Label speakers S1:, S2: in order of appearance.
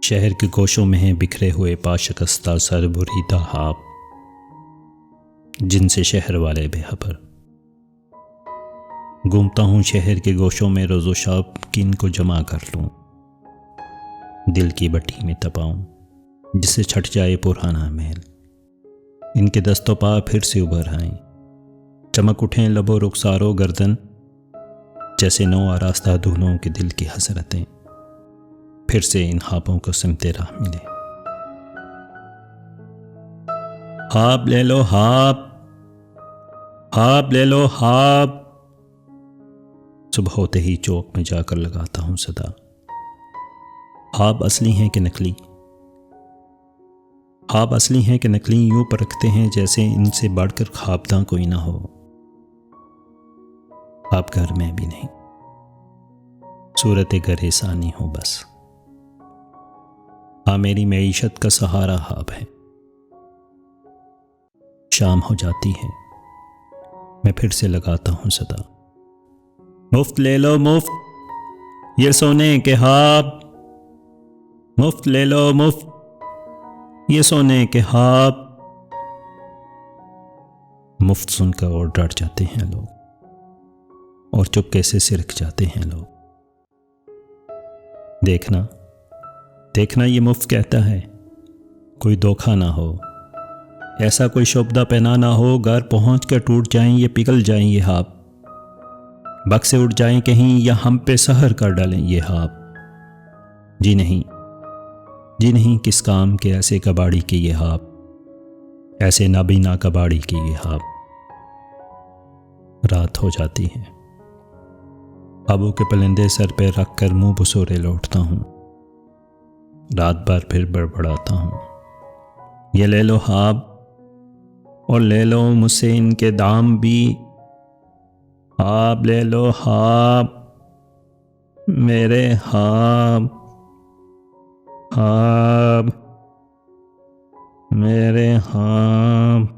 S1: शहर के गोशों में हैं बिखरे हुए पाशकस्ता सरबुरीदा हाब, जिनसे शहर वाले बेखबर। घूमता हूँ शहर के गोशों में रोज़ो शाब कि इनको जमा कर लूँ, दिल की भट्टी में तपाऊँ जिससे छट जाए पुराना महल। इनके दस्तों पा फिर से उभर आएं, चमक उठें लबो रुखसारो गर्दन, जैसे नौ आरास्ता दूल्हों के दिल की हसरतें फिर से इन ख्वाबों को सिमते राह मिले। हाब ले लो हाब, हाब ले लो हाब, सुबह होते ही चौक में जाकर लगाता हूँ सदा। ख्वाब असली हैं कि नकली, ख्वाब असली हैं कि नकली, यूं परखते हैं जैसे इनसे बढ़कर ख्वाबदा कोई ना हो। ख्वाब घर में भी नहीं, सूरत घर एसानी हो बस। हाँ मेरी मईशत का सहारा ख्वाब है। शाम हो जाती है, मैं फिर से लगाता हूँ सदा। मुफ्त ले लो मुफ्त, ये सोने के ख्वाब, मुफ्त ले लो मुफ्त, ये सोने के ख्वाब। मुफ्त सुनकर और डर जाते हैं लोग, और चुपके से सिरक जाते हैं लोग। देखना देखना ये मुफ्त कहता है, कोई धोखा ना हो, ऐसा कोई शोबदा पहना ना हो, घर पहुंच कर टूट जाएं ये, पिघल जाएं ये ख्वाब, बग से उड़ जाएं कहीं या हम पे सहर कर डालें ये ख्वाब। जी नहीं किस काम के ऐसे कबाड़ी के ये ख्वाब, ऐसे नाबीना कबाड़ी के ये ख्वाब। रात हो जाती है, ख्वाबों के पलंदे सर पे रख कर मुंह बसोरे लौटता हूँ, रात भर फिर बड़बड़ाता हूँ। ये ले लो ख्वाब और ले लो मुझसे इनके दाम भी, ख्वाब ले लो ख्वाब, मेरे ख्वाब, ख्वाब मेरे ख्वाब।